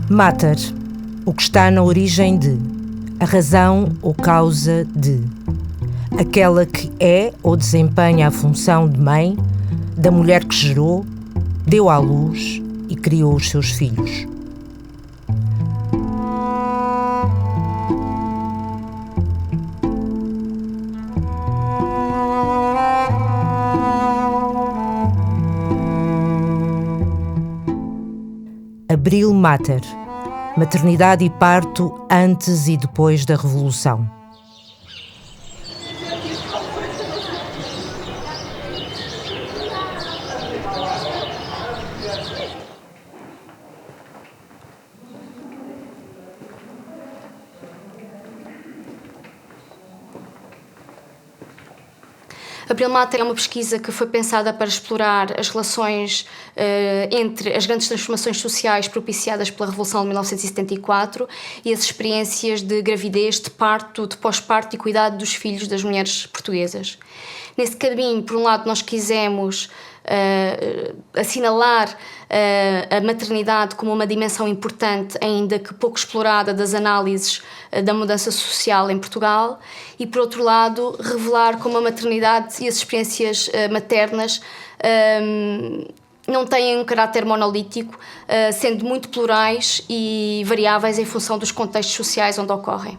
Mater, o que está na origem de, a razão ou causa de, aquela que é ou desempenha a função de mãe, da mulher que gerou, deu à luz e criou os seus filhos. Abril Mater, maternidade e parto antes e depois da Revolução. Abril Mater é uma pesquisa que foi pensada para explorar as relações entre as grandes transformações sociais propiciadas pela Revolução de 1974 e as experiências de gravidez, de parto, de pós-parto e cuidado dos filhos das mulheres portuguesas. Nesse caminho, por um lado, nós quisemos assinalar a maternidade como uma dimensão importante, ainda que pouco explorada, das análises da mudança social em Portugal, e, por outro lado, revelar como a maternidade e as experiências maternas não têm um caráter monolítico, sendo muito plurais e variáveis em função dos contextos sociais onde ocorrem.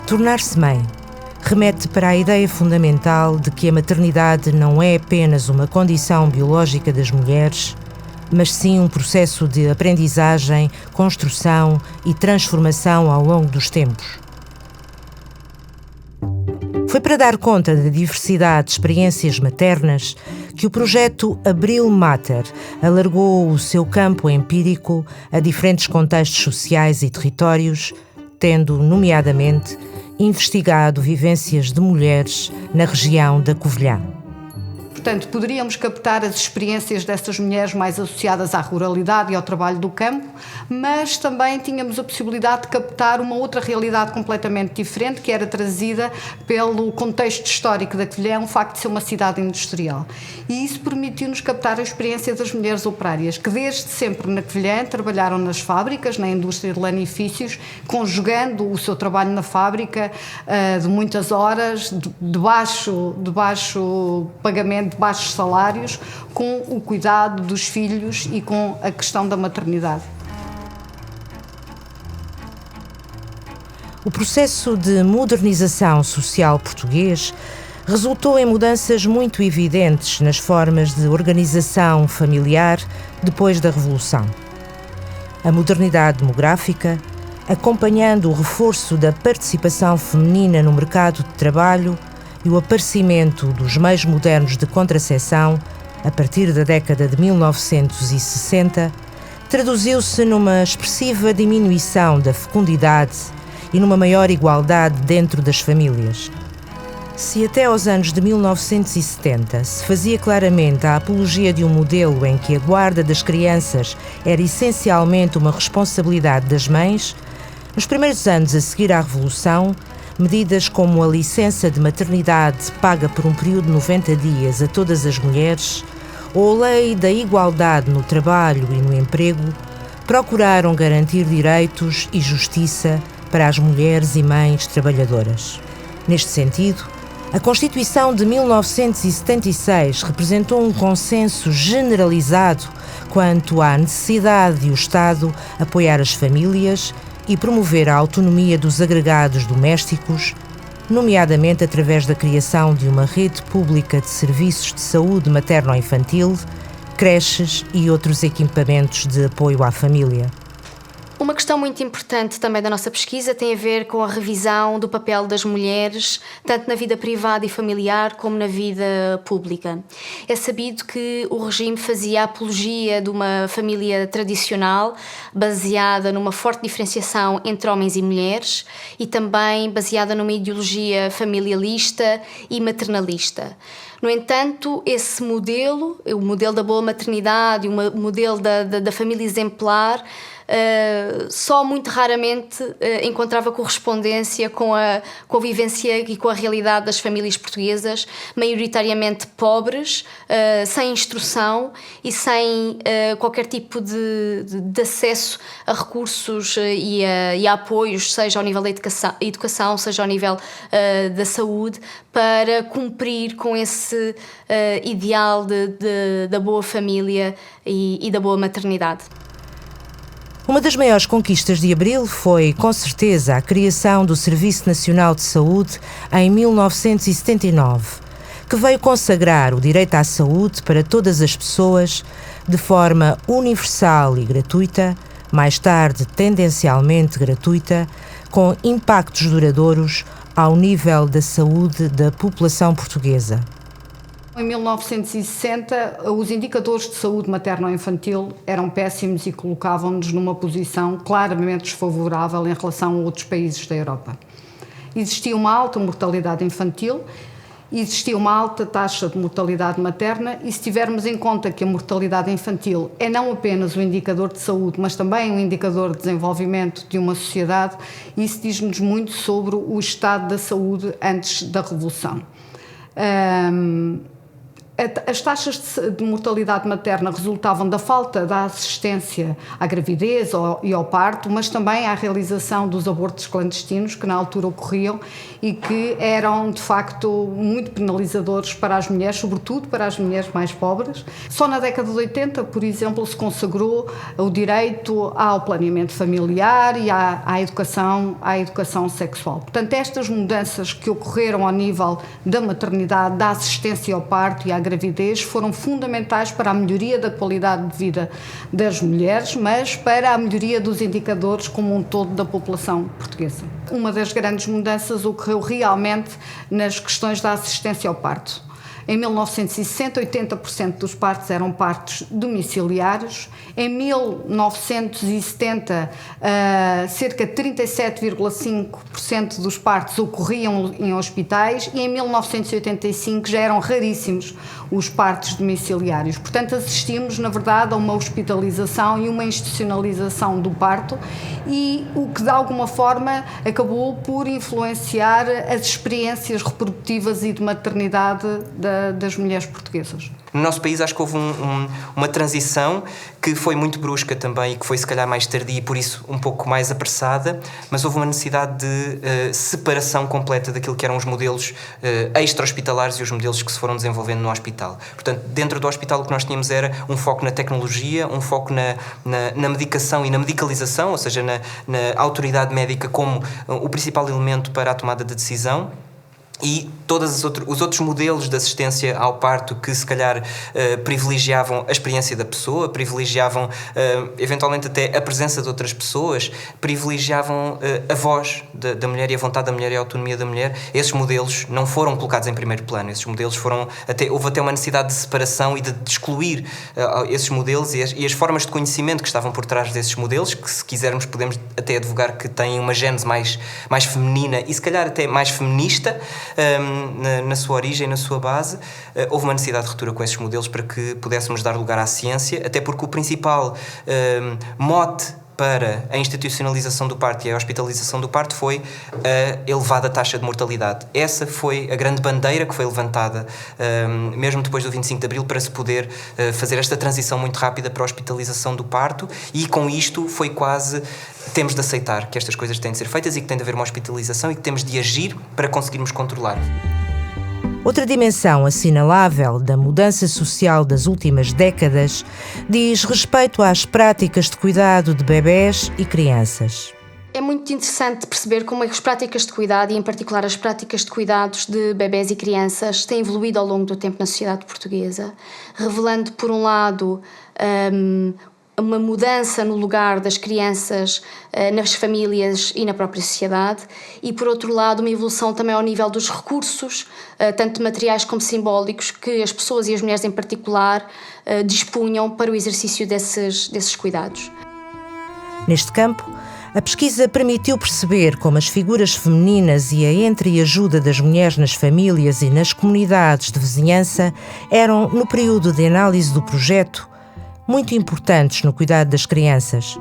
Tornar-se mãe remete para a ideia fundamental de que a maternidade não é apenas uma condição biológica das mulheres, mas sim um processo de aprendizagem, construção e transformação ao longo dos tempos. Foi para dar conta da diversidade de experiências maternas que o projeto Abril Mater alargou o seu campo empírico a diferentes contextos sociais e territórios, tendo, nomeadamente, investigado vivências de mulheres na região da Covilhã. Portanto, poderíamos captar as experiências dessas mulheres mais associadas à ruralidade e ao trabalho do campo, mas também tínhamos a possibilidade de captar uma outra realidade completamente diferente, que era trazida pelo contexto histórico da Covilhã, o facto de ser uma cidade industrial. E isso permitiu-nos captar a experiência das mulheres operárias, que desde sempre na Covilhã trabalharam nas fábricas, na indústria de lanifícios, conjugando o seu trabalho na fábrica de muitas horas, de baixo pagamento, de baixos salários, com o cuidado dos filhos e com a questão da maternidade. O processo de modernização social português resultou em mudanças muito evidentes nas formas de organização familiar depois da Revolução. A modernidade demográfica, acompanhando o reforço da participação feminina no mercado de trabalho e o aparecimento dos meios modernos de contracepção, a partir da década de 1960, traduziu-se numa expressiva diminuição da fecundidade e numa maior igualdade dentro das famílias. Se até aos anos de 1970 se fazia claramente a apologia de um modelo em que a guarda das crianças era essencialmente uma responsabilidade das mães, nos primeiros anos a seguir à Revolução, medidas como a licença de maternidade paga por um período de 90 dias a todas as mulheres ou a lei da igualdade no trabalho e no emprego procuraram garantir direitos e justiça para as mulheres e mães trabalhadoras. Neste sentido, a Constituição de 1976 representou um consenso generalizado quanto à necessidade de o Estado apoiar as famílias e promover a autonomia dos agregados domésticos, nomeadamente através da criação de uma rede pública de serviços de saúde materno-infantil, creches e outros equipamentos de apoio à família. Uma questão muito importante também da nossa pesquisa tem a ver com a revisão do papel das mulheres, tanto na vida privada e familiar como na vida pública. É sabido que o regime fazia apologia de uma família tradicional, baseada numa forte diferenciação entre homens e mulheres e também baseada numa ideologia familialista e maternalista. No entanto, esse modelo, o modelo da boa maternidade, o modelo da família exemplar, só muito raramente encontrava correspondência com a vivência e com a realidade das famílias portuguesas, maioritariamente pobres, sem instrução e sem qualquer tipo de acesso a recursos e a apoios, seja ao nível da educação, seja ao nível da saúde, para cumprir com esse ideal da boa família e da boa maternidade. Uma das maiores conquistas de Abril foi, com certeza, a criação do Serviço Nacional de Saúde em 1979, que veio consagrar o direito à saúde para todas as pessoas de forma universal e gratuita, mais tarde tendencialmente gratuita, com impactos duradouros ao nível da saúde da população portuguesa. Em 1960, os indicadores de saúde materno-infantil eram péssimos e colocavam-nos numa posição claramente desfavorável em relação a outros países da Europa. Existia uma alta mortalidade infantil, existia uma alta taxa de mortalidade materna, e se tivermos em conta que a mortalidade infantil é não apenas um indicador de saúde, mas também um indicador de desenvolvimento de uma sociedade, isso diz-nos muito sobre o estado da saúde antes da Revolução. As taxas de mortalidade materna resultavam da falta da assistência à gravidez e ao parto, mas também à realização dos abortos clandestinos que na altura ocorriam e que eram, de facto, muito penalizadores para as mulheres, sobretudo para as mulheres mais pobres. Só na década de 80, por exemplo, se consagrou o direito ao planeamento familiar e à educação sexual. Portanto, estas mudanças que ocorreram ao nível da maternidade, da assistência ao parto e à gravidez foram fundamentais para a melhoria da qualidade de vida das mulheres, mas para a melhoria dos indicadores como um todo da população portuguesa. Uma das grandes mudanças ocorreu realmente nas questões da assistência ao parto. Em 1960, 80% dos partos eram partos domiciliários. Em 1970, cerca de 37,5% dos partos ocorriam em hospitais e em 1985 já eram raríssimos os partos domiciliários. Portanto, assistimos, na verdade, a uma hospitalização e uma institucionalização do parto, e o que, de alguma forma, acabou por influenciar as experiências reprodutivas e de maternidade das mulheres portuguesas. No nosso país acho que houve uma transição que foi muito brusca também e que foi se calhar mais tardia e por isso um pouco mais apressada, mas houve uma necessidade de separação completa daquilo que eram os modelos extra-hospitalares e os modelos que se foram desenvolvendo no hospital. Portanto, dentro do hospital o que nós tínhamos era um foco na tecnologia, um foco na medicação e na medicalização, ou seja, na autoridade médica como o principal elemento para a tomada de decisão. E todos os outros modelos de assistência ao parto que se calhar privilegiavam a experiência da pessoa, privilegiavam eventualmente até a presença de outras pessoas, privilegiavam a voz da mulher e a vontade da mulher e a autonomia da mulher. Esses modelos não foram colocados em primeiro plano. Esses modelos houve até uma necessidade de separação e de excluir esses modelos e as formas de conhecimento que estavam por trás desses modelos, que se quisermos podemos até advogar que têm uma gênese mais feminina e se calhar até mais feminista, na sua origem, na sua base. Houve uma necessidade de ruptura com esses modelos para que pudéssemos dar lugar à ciência, até porque o principal mote para a institucionalização do parto e a hospitalização do parto foi a elevada taxa de mortalidade. Essa foi a grande bandeira que foi levantada mesmo depois do 25 de Abril para se poder fazer esta transição muito rápida para a hospitalização do parto, e com isto foi quase: temos de aceitar que estas coisas têm de ser feitas e que tem de haver uma hospitalização e que temos de agir para conseguirmos controlar. Outra dimensão assinalável da mudança social das últimas décadas diz respeito às práticas de cuidado de bebés e crianças. É muito interessante perceber como é que as práticas de cuidado, e em particular as práticas de cuidados de bebés e crianças, têm evoluído ao longo do tempo na sociedade portuguesa, revelando, por um lado, uma mudança no lugar das crianças nas famílias e na própria sociedade, e por outro lado uma evolução também ao nível dos recursos, tanto materiais como simbólicos, que as pessoas e as mulheres em particular dispunham para o exercício desses cuidados. Neste campo, a pesquisa permitiu perceber como as figuras femininas e a entreajuda das mulheres nas famílias e nas comunidades de vizinhança eram, no período de análise do projeto, muito importantes no cuidado das crianças.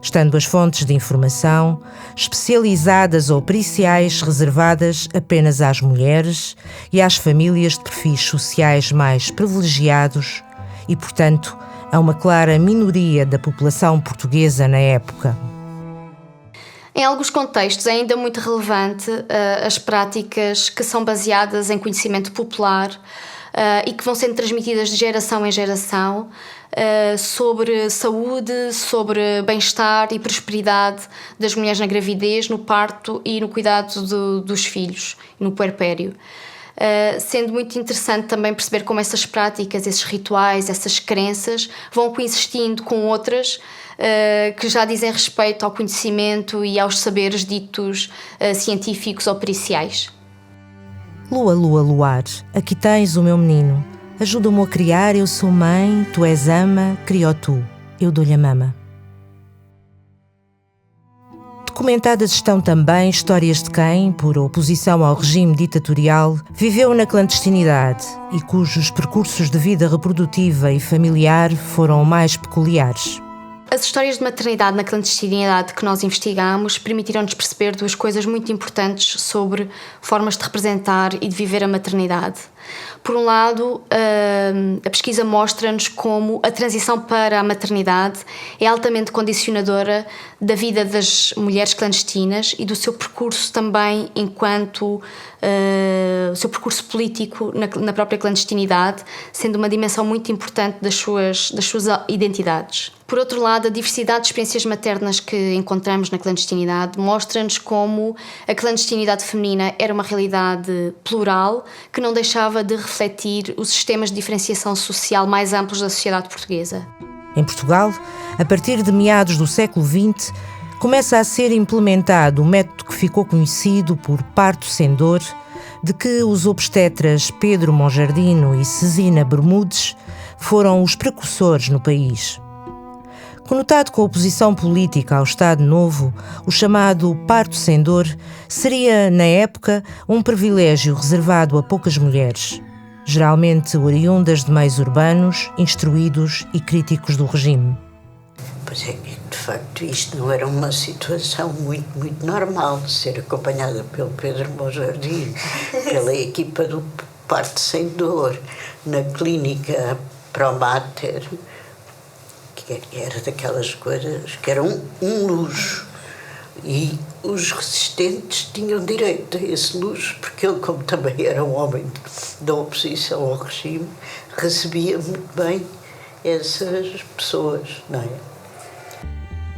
estando as fontes de informação, especializadas ou periciais, reservadas apenas às mulheres e às famílias de perfis sociais mais privilegiados e, portanto, a uma clara minoria da população portuguesa na época. Em alguns contextos é ainda muito relevante as práticas que são baseadas em conhecimento popular e que vão sendo transmitidas de geração em geração sobre saúde, sobre bem-estar e prosperidade das mulheres na gravidez, no parto e no cuidado dos filhos, no puerpério. Sendo muito interessante também perceber como essas práticas, esses rituais, essas crenças vão coexistindo com outras que já dizem respeito ao conhecimento e aos saberes ditos científicos ou periciais. Lua, lua, luar, aqui tens o meu menino. Ajuda-me a criar, eu sou mãe, tu és ama, criou tu, eu dou-lhe a mama. Documentadas estão também histórias de quem, por oposição ao regime ditatorial, viveu na clandestinidade e cujos percursos de vida reprodutiva e familiar foram mais peculiares. As histórias de maternidade na clandestinidade que nós investigamos permitiram-nos perceber duas coisas muito importantes sobre formas de representar e de viver a maternidade. Por um lado, a pesquisa mostra-nos como a transição para a maternidade é altamente condicionadora da vida das mulheres clandestinas e do seu percurso também enquanto o seu percurso político na própria clandestinidade, sendo uma dimensão muito importante das suas identidades. Por outro lado, a diversidade de experiências maternas que encontramos na clandestinidade mostra-nos como a clandestinidade feminina era uma realidade plural que não deixava de refletir os sistemas de diferenciação social mais amplos da sociedade portuguesa. Em Portugal, a partir de meados do século XX, começa a ser implementado o método que ficou conhecido por parto sem dor, de que os obstetras Pedro Monjardino e Cesina Bermudes foram os precursores no país. Conotado com a oposição política ao Estado Novo, o chamado parto sem dor seria, na época, um privilégio reservado a poucas mulheres, geralmente oriundas de meios urbanos, instruídos e críticos do regime. Pois é, de facto, isto não era uma situação muito normal de ser acompanhada pelo Pedro Monjardino, pela equipa do parto sem dor, na clínica Promater, que era daquelas coisas que eram um luxo. E os resistentes tinham direito a esse luxo, porque ele, como também era um homem da oposição ao regime, recebia muito bem essas pessoas, não é?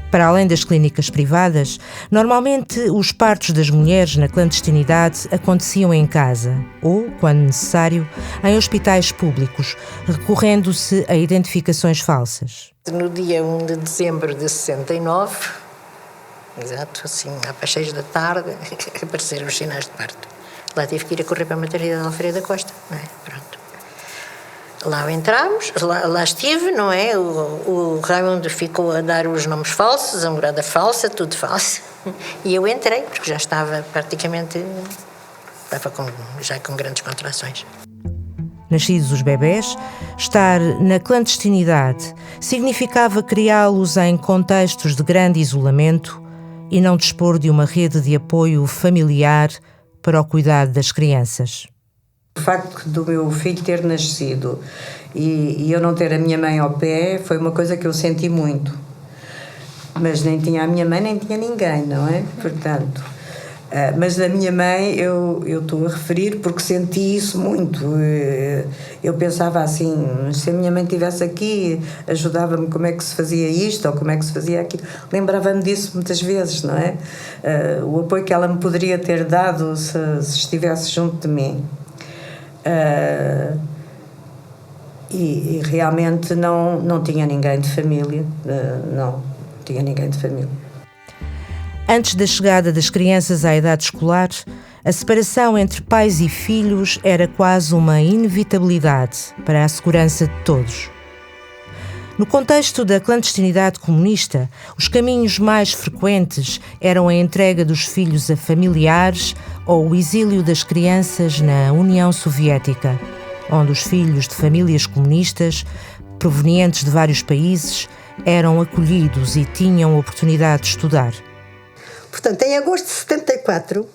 Para além das clínicas privadas, normalmente os partos das mulheres na clandestinidade aconteciam em casa ou, quando necessário, em hospitais públicos, recorrendo-se a identificações falsas. No dia 1 de dezembro de 69, exato, assim, às 6 da tarde, apareceram os sinais de parto. Lá tive que ir a correr para a maternidade de Alfredo da Costa, não é? Pronto. Lá entramos, lá estive, não é? O Raimundo ficou a dar os nomes falsos, a morada falsa, tudo falso. E eu entrei, porque já estava praticamente, já com grandes contrações. Nascidos os bebés, estar na clandestinidade significava criá-los em contextos de grande isolamento e não dispor de uma rede de apoio familiar para o cuidado das crianças. O facto do meu filho ter nascido e eu não ter a minha mãe ao pé foi uma coisa que eu senti muito. Mas nem tinha a minha mãe, nem tinha ninguém, não é? Portanto, mas da minha mãe eu estou a referir porque senti isso muito. Eu pensava assim, se a minha mãe estivesse aqui, ajudava-me como é que se fazia isto ou como é que se fazia aquilo. Lembrava-me disso muitas vezes, não é? O apoio que ela me poderia ter dado se estivesse junto de mim. E realmente não tinha ninguém de família, não tinha ninguém de família. Antes da chegada das crianças à idade escolar, a separação entre pais e filhos era quase uma inevitabilidade para a segurança de todos. No contexto da clandestinidade comunista, os caminhos mais frequentes eram a entrega dos filhos a familiares ou o exílio das crianças na União Soviética, onde os filhos de famílias comunistas, provenientes de vários países, eram acolhidos e tinham oportunidade de estudar. Portanto, em agosto de 74,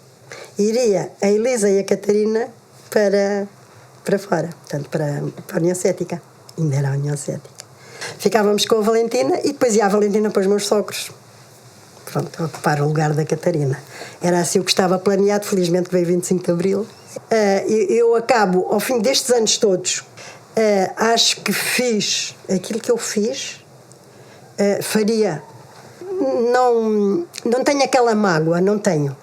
iria a Elisa e a Catarina para fora, portanto, para a União Cética. Ainda era a União Cética. Ficávamos com a Valentina e depois ia a Valentina para os meus sogros. Pronto, a ocupar o lugar da Catarina. Era assim o que estava planeado, felizmente veio 25 de Abril. Eu acabo, ao fim destes anos todos, acho que fiz aquilo que eu fiz, faria. Não tenho aquela mágoa, não tenho.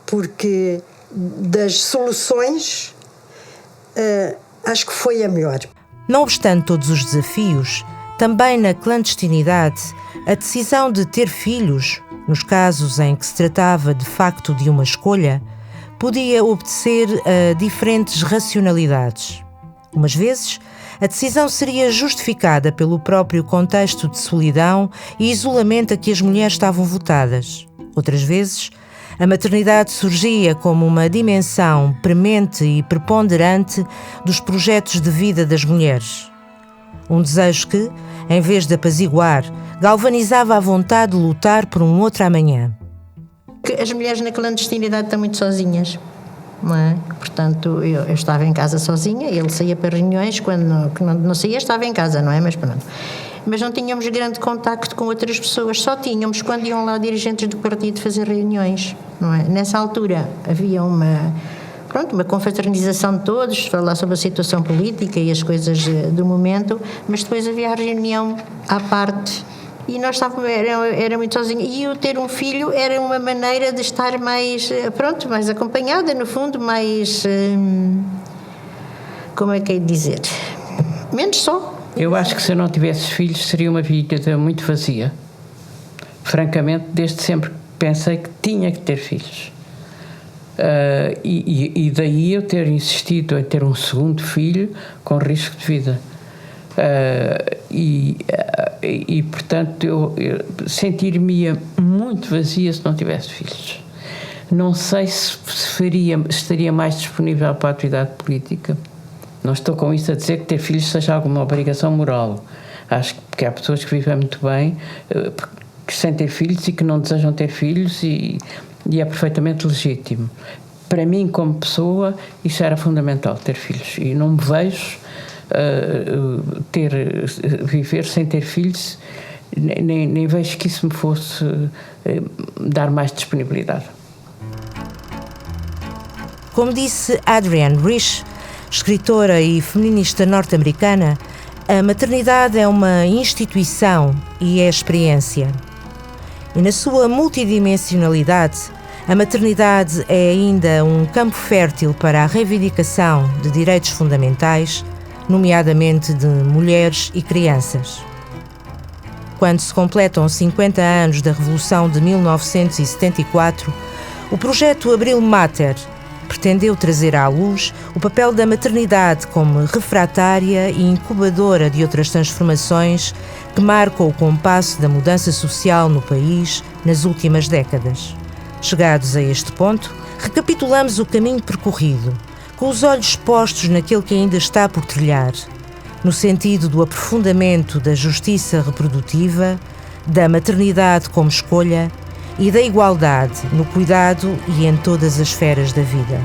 Porque das soluções, acho que foi a melhor. Não obstante todos os desafios, também na clandestinidade, a decisão de ter filhos, nos casos em que se tratava de facto de uma escolha, podia obedecer a diferentes racionalidades. Umas vezes, a decisão seria justificada pelo próprio contexto de solidão e isolamento a que as mulheres estavam votadas. Outras vezes, a maternidade surgia como uma dimensão premente e preponderante dos projetos de vida das mulheres. Um desejo que, em vez de apaziguar, galvanizava a vontade de lutar por um outro amanhã. As mulheres na clandestinidade estão muito sozinhas, não é? Portanto, eu estava em casa sozinha, ele saía para reuniões, quando não saía estava em casa, não é? Mas pronto. Mas não tínhamos grande contacto com outras pessoas, só tínhamos quando iam lá dirigentes do partido fazer reuniões, não é? Nessa altura havia uma confraternização de todos, falar sobre a situação política e as coisas do momento, mas depois havia a reunião à parte e nós estávamos, era muito sozinho. E eu ter um filho era uma maneira de estar mais acompanhada, no fundo, mais, como é que é de dizer, menos só. Eu acho que se eu não tivesse filhos seria uma vida muito vazia. Francamente, desde sempre pensei que tinha que ter filhos. E daí eu ter insistido em ter um segundo filho com risco de vida. Portanto, eu sentir-me muito vazia se não tivesse filhos. Não sei se estaria mais disponível para a atividade política. Não estou com isso a dizer que ter filhos seja alguma obrigação moral. Acho que há pessoas que vivem muito bem sem ter filhos e que não desejam ter filhos e é perfeitamente legítimo. Para mim, como pessoa, isso era fundamental, ter filhos. E não me vejo viver sem ter filhos, nem vejo que isso me fosse dar mais disponibilidade. Como disse Adrienne Rich, escritora e feminista norte-americana, a maternidade é uma instituição e é experiência. E na sua multidimensionalidade, a maternidade é ainda um campo fértil para a reivindicação de direitos fundamentais, nomeadamente de mulheres e crianças. Quando se completam 50 anos da Revolução de 1974, o projeto Abril Mater pretendeu trazer à luz o papel da maternidade como refratária e incubadora de outras transformações que marcam o compasso da mudança social no país nas últimas décadas. Chegados a este ponto, recapitulamos o caminho percorrido, com os olhos postos naquele que ainda está por trilhar, no sentido do aprofundamento da justiça reprodutiva, da maternidade como escolha e da igualdade no cuidado e em todas as esferas da vida.